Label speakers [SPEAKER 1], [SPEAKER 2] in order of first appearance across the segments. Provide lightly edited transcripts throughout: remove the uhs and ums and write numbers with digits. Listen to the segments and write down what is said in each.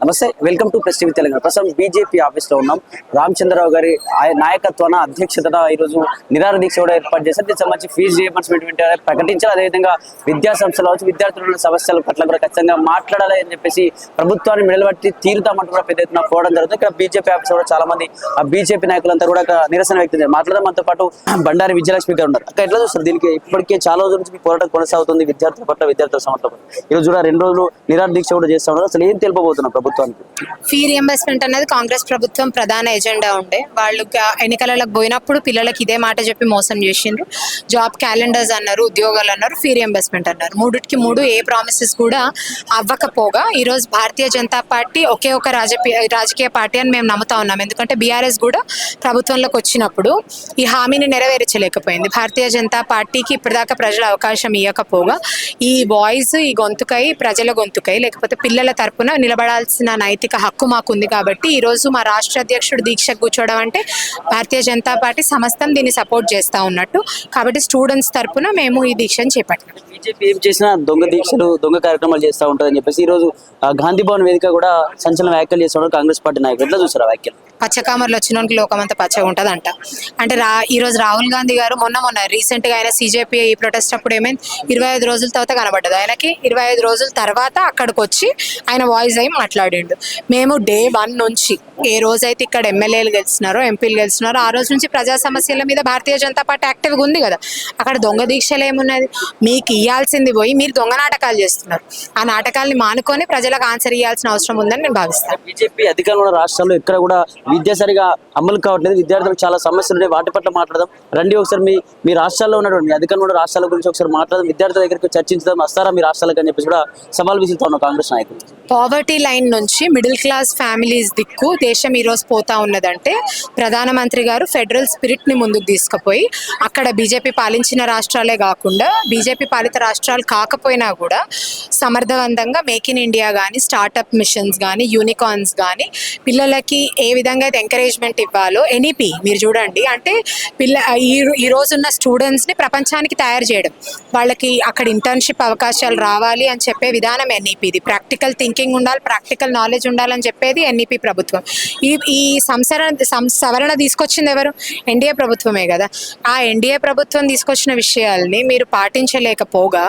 [SPEAKER 1] నమస్తే, welcome to press TV Telangana. ప్రస్తుతం BJP office లో ఉన్నాం. రామచంద్రరావు గారి నాయకత్వాన అధ్యక్షతన ఈరోజు నిరాహార దీక్ష కూడా ఏర్పాటు చేశారు. దీనికి సంబంధించి ఫీజు రియంబర్స్మెంట్ ప్రకటించారు. అదేవిధంగా విద్యా సంస్థలు కావచ్చు, విద్యార్థుల సమస్యల పట్ల కూడా ఖచ్చితంగా మాట్లాడాలి అని చెప్పేసి ప్రభుత్వాన్ని నిలబట్టి తీరుతామంటూ కూడా పెద్ద ఎత్తున పోవడం జరుగుతుంది. ఇక్కడ బీజేపీ ఆఫీస్ కూడా చాలా మంది ఆ బీజేపీ నాయకులంతా కూడా నిరసన వ్యక్తం చేశారు. మాట్లాడడం మనతో పాటు బండారి విజయలక్ష్మి గారు ఉన్నారు. అక్కడ ఎట్లా చూస్తారు దీనికి? ఇప్పటికే చాలా రోజుల నుంచి పోరాటం కొనసాగుతుంది విద్యార్థుల పట్ల, విద్యార్థుల సమస్యల పట్ల. ఈరోజు కూడా 2 రోజులు నిరాహార దీక్ష కూడా చేస్తా ఉన్నారు. అసలు ఏం తెలుపబోతున్నారు ప్రభుత్వానికి?
[SPEAKER 2] ఫీ రియంబర్స్మెంట్ అనేది కాంగ్రెస్ ప్రభుత్వం ప్రధాన ఎజెండా ఉండే. వాళ్ళు ఎన్నికలకు పోయినప్పుడు పిల్లలకి ఇదే మాట చెప్పి మోసం చేసిండ్రు. జాబ్ క్యాలెండర్స్ అన్నారు, ఉద్యోగాలు అన్నారు, ఫీ రియంబర్స్మెంట్ అన్నారు. 3 ఏ ప్రామిసెస్ కూడా అవ్వకపోగా ఈరోజు భారతీయ జనతా పార్టీ ఒకే ఒక రాజకీయ పార్టీ అని మేము నమ్ముతా ఉన్నాం. ఎందుకంటే బీఆర్ఎస్ కూడా ప్రభుత్వంలోకి వచ్చినప్పుడు ఈ హామీని నెరవేర్చలేకపోయింది. భారతీయ జనతా పార్టీకి ఇప్పటిదాకా ప్రజలు అవకాశం ఇవ్వకపోగా ఈ వాయిస్, ఈ గొంతుకై, ప్రజల గొంతుకై, లేకపోతే పిల్లల తరపున నిలబడాల్సిన నైతిక హక్కు మాకుంది. కాబట్టి ఈరోజు మా రాష్ట్ర అధ్యక్షుడు దీక్షకు కూర్చోవడం అంటే భారతీయ జనతా పార్టీ సమస్తం దీన్ని సపోర్ట్ చేస్తూ ఉన్నట్టు. కాబట్టి స్టూడెంట్స్ తరపున మేము ఈ దీక్షను చేపట్టాం.
[SPEAKER 1] బీజేపీ ఏం చేసినా దొంగ దీక్షలు, దొంగ కార్యక్రమాలు చేస్తూ ఉంటుందని చెప్పేసి ఈరోజు గాంధీ భవన్ వేదిక కూడా సంచలన వ్యాఖ్యలు చేస్తున్నారు కాంగ్రెస్ పార్టీ నాయకులు. ఎట్లా చూసారు వ్యాఖ్యలు?
[SPEAKER 2] పచ్చకామర్లు వచ్చినోనికి లోకమంతా పచ్చగా ఉంటుంది అంట. అంటే ఈరోజు రాహుల్ గాంధీ గారు మొన్న రీసెంట్గా ఆయన CJP ప్రొటెస్ట్ అప్పుడు ఏమైంది, 25 రోజుల తర్వాత కనబడ్డది ఆయనకి. 25 రోజుల తర్వాత అక్కడికి వచ్చి ఆయన వాయిస్ అయి మాట్లాడిండు. మేము డే 1 నుంచి ఏ రోజైతే ఇక్కడ ఎమ్మెల్యేలు గెలిచినారో, ఎంపీలు గెలిచినారో ఆ రోజు నుంచి ప్రజా సమస్యల మీద భారతీయ జనతా పార్టీ యాక్టివ్గా ఉంది కదా. అక్కడ దొంగ దీక్షలు ఏమున్నది? మీకు ఇవ్వాల్సింది పోయి మీరు దొంగ నాటకాలు చేస్తున్నారు. ఆ నాటకాలని మానుకొని ప్రజలకు ఆన్సర్ ఇవ్వాల్సిన అవసరం ఉందని నేను భావిస్తాను.
[SPEAKER 1] బీజేపీ అధికారంలో ఉన్న రాష్ట్రాల్లో ఎక్కడ కూడా విద్య సరిగా అమలు కావట్లేదు, విద్యార్థులకు చాలా సమస్యలు ఉన్నాయి. వాటి పట్ల మాట్లాడదాం రండి. ఒకసారి మీ రాష్ట్రాల్లో ఉన్నటువంటి అధికారంలో ఉన్న రాష్ట్రాల గురించి ఒకసారి మాట్లాడదాం, విద్యార్థుల దగ్గరికి చర్చించడం. వస్తారా మీ రాష్ట్రాలకు అని చెప్పేసి కూడా సవాల్ విసురుతా ఉన్న కాంగ్రెస్ నాయకులు.
[SPEAKER 2] పావర్టీ లైన్ నుంచి మిడిల్ క్లాస్ ఫ్యామిలీస్ దిక్కు దేశం ఈరోజు పోతా ఉన్నదంటే ప్రధానమంత్రి గారు ఫెడరల్ స్పిరిట్ ని ముందుకు తీసుకుపోయి అక్కడ బీజేపీ పాలించిన రాష్ట్రాలే కాకుండా బీజేపీ పాలిత రాష్ట్రాలు కాకపోయినా కూడా సమర్థవంతంగా మేక్ ఇన్ ఇండియా కానీ, స్టార్టప్ మిషన్స్ కానీ, యూనికార్న్స్ కానీ పిల్లలకి ఏ విధంగా అయితే ఎంకరేజ్మెంట్ ఇవ్వాలో NEP మీరు చూడండి. అంటే ఈ రోజున్న స్టూడెంట్స్ని ప్రపంచానికి తయారు చేయడం, వాళ్ళకి అక్కడ ఇంటర్న్షిప్ అవకాశాలు రావాలి అని చెప్పే విధానం NEP. ఇది ప్రాక్టికల్ థింకింగ్ ఉండాలి, ప్రాక్టికల్ నాలెడ్జ్ ఉండాలని చెప్పేది NEP ప్రభుత్వం. ఈ సవరణ తీసుకొచ్చింది ఎవరు? ఎన్డీఏ ప్రభుత్వమే కదా. ఆ ఎన్డీఏ ప్రభుత్వం తీసుకొచ్చిన విషయాల్ని మీరు పాటించలేకపోగా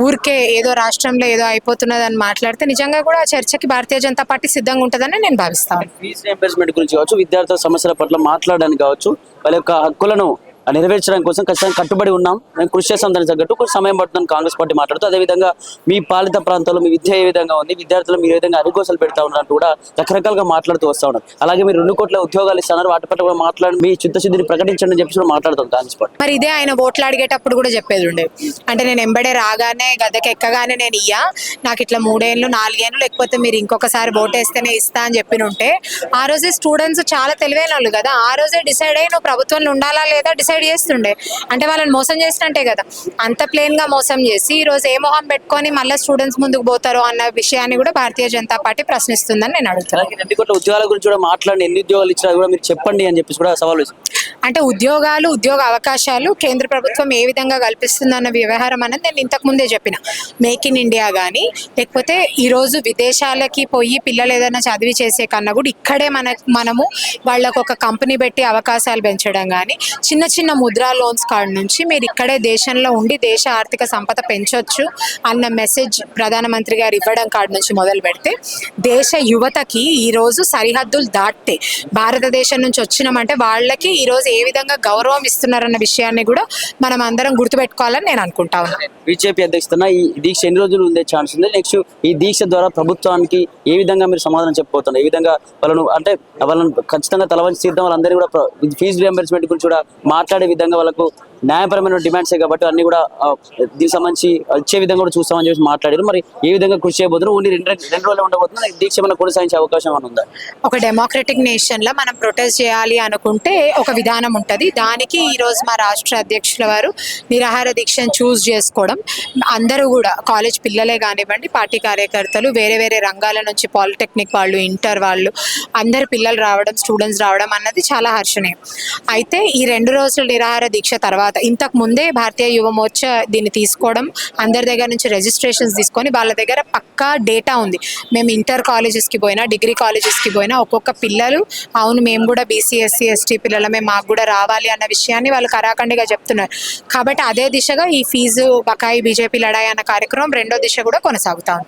[SPEAKER 2] ఊరికే ఏదో రాష్ట్రంలో ఏదో అయిపోతున్నదని మాట్లాడితే నిజంగా కూడా ఆ చర్చకి భారతీయ జనతా పార్టీ సిద్ధంగా ఉంటుందని నేను భావిస్తాను.
[SPEAKER 1] ఫీజు రియంబర్స్మెంట్ గురించి కావచ్చు, విద్యార్థుల సమస్యల పట్ల మాట్లాడడానికి కావచ్చు, వాళ్ళ యొక్క హక్కులను నెరవేర్చడం కోసం ఖచ్చితంగా కట్టుబడి ఉన్నాం, మేము కృషి చేస్తాం. దానికి తగ్గట్టు కొంచెం సమయం పడుతుందని కాంగ్రెస్ పార్టీ మాట్లాడుతూ, అదేవిధంగా మీ పాలిత ప్రాంతాల్లో మీ విద్య ఏ విధంగా ఉంది, విద్యార్థులు మీరు ఏ విధంగా అరిగోసలు పెడతా ఉన్నారంటూ కూడా రకరకాలుగా మాట్లాడుతూ వస్తూ ఉన్నారు. అలాగే మీరు 2 కోట్ల ఉద్యోగాలు ఇస్తున్నారు, వాటి పట్ల కూడా మాట్లాడి మీ చిత్తశుద్ధిని ప్రకటించండి అని చెప్పి కూడా మాట్లాడుతాం కాంగ్రెస్ పార్టీ.
[SPEAKER 2] మరి ఇదే ఆయన ఓట్లు అడిగేటప్పుడు కూడా చెప్పేది ఉండే. అంటే నేను ఎంబడే రాగానే గద్దెకి ఎక్కగానే నేను నాకు ఇట్లా 3 ఏళ్ళు 4 ఏళ్ళు లేకపోతే మీరు ఇంకొకసారి ఓటేస్తేనే ఇస్తా అని చెప్పినుంటే ఆ రోజే స్టూడెంట్స్ చాలా తెలివైన వాళ్ళు కదా. ఆ రోజే డిసైడ్ అయ్యి నువ్వు ప్రభుత్వంలో ఉండాలా లేదా డిసైడ్ చేస్తుండే. అంటే వాళ్ళని మోసం చేసినట్టే కదా. అంత ప్లేన్ గా మోసం చేసి ఈ రోజు ఏ మొహం పెట్టుకొని మళ్ళీ స్టూడెంట్స్ ముందుకు పోతారో అన్న విషయాన్ని కూడా భారతీయ జనతా పార్టీ ప్రశ్నిస్తుందని నేను అడుగుతాను.
[SPEAKER 1] 2 కోట్ల ఉద్యోగాల గురించి కూడా మాట్లాడి ఎన్ని ఉద్యోగాలు ఇచ్చినా కూడా మీరు చెప్పండి అని చెప్పేసి కూడా సవాల్.
[SPEAKER 2] అంటే ఉద్యోగ అవకాశాలు కేంద్ర ప్రభుత్వం ఏ విధంగా కల్పిస్తుందన్న వ్యవహారం అనేది నేను ఇంతకు ముందే చెప్పిన. మేక్ ఇన్ ఇండియా కానీ, లేకపోతే ఈరోజు విదేశాలకి పోయి పిల్లలు ఏదైనా చదివి చేసే కన్నా కూడా ఇక్కడే మనము వాళ్ళకు ఒక కంపెనీ పెట్టి అవకాశాలు పెంచడం కానీ, చిన్న ముద్రా లోన్స్ కాడ నుంచి మీరు ఇక్కడే దేశంలో ఉండి దేశ ఆర్థిక సంపద పెంచొచ్చు అన్న మెసేజ్ ప్రధానమంత్రి గారు ఇవ్వడం కాడ నుంచి మొదలు పెడితే దేశ యువతకి ఈరోజు సరిహద్దులు దాటితే భారతదేశం నుంచి వచ్చినామంటే వాళ్ళకి ఈరోజు ఏ విధంగా గౌరవం ఇస్తున్నారన్న విషయాన్ని కూడా మనం అందరం గుర్తుపెట్టుకోవాలని నేను అనుకుంటా ఉన్నాను.
[SPEAKER 1] బీజేపీ అధ్యక్షతన ఈ దీక్ష ఎన్ని రోజులు ఉండే ఛాన్స్ ఉంది? నెక్స్ట్ ఈ దీక్ష ద్వారా ప్రభుత్వానికి ఏ విధంగా మీరు సమాధానం చెప్పబోతున్నారు? ఏ విధంగా వాళ్ళను ఖచ్చితంగా తలవంచి తీర్థం, వాళ్ళందరూ కూడా ఫీజు రియంబర్స్మెంట్ గురించి కూడా మాట్లాడే విధంగా వాళ్ళకు న్యాయపరమైన డిమాండ్సే కాబట్టి అన్ని కూడా దీనికి సంబంధించి వచ్చే విధంగా కూడా చూస్తామని చెప్పి మాట్లాడారు. మరి ఏ విధంగా కృషి చేయబోతున్నారు? ఓన్లీ 2 రోజులు ఉండబోతున్నా దీక్ష ఏమైనా కొనసాగించే అవకాశం అని ఉందా?
[SPEAKER 2] ఒక డెమోక్రటిక్ నేషన్ లో మనం ప్రొటెస్ట్ చేయాలి అనుకుంటే ఒక విధానం ఉంటుంది. దానికి ఈరోజు మా రాష్ట్ర అధ్యక్షుల వారు నిరాహార దీక్షను చూస్ చేసుకోవడం, అందరూ కూడా కాలేజ్ పిల్లలే కానివ్వండి, పార్టీ కార్యకర్తలు, వేరే రంగాల నుంచి పాలిటెక్నిక్ వాళ్ళు, ఇంటర్ వాళ్ళు, అందరు పిల్లలు రావడం, స్టూడెంట్స్ రావడం అన్నది చాలా హర్షణీయం. అయితే ఈ 2 రోజుల రోజుల నిరాహార దీక్ష తర్వాత ఇంతకు ముందే భారతీయ యువ మోర్చా దీన్ని తీసుకోవడం, అందరి దగ్గర నుంచి రిజిస్ట్రేషన్స్ తీసుకొని వాళ్ళ దగ్గర పక్కా డేటా ఉంది. మేము ఇంటర్ కాలేజెస్కి పోయినా, డిగ్రీ కాలేజెస్కి పోయినా ఒక్కొక్క పిల్లలు అవును మేము కూడా బీసీ ఎస్సీ ఎస్టీ పిల్లలమే, మాకు కూడా రావాలి అన్న విషయాన్ని వాళ్ళు కరాఖండిగా చెప్తున్నారు. కాబట్టి అదే దిశగా ఈ ఫీజు బకాయి బీజేపీ లడాయి అన్న కార్యక్రమం రెండో దిశ కూడా కొనసాగుతా ఉంది.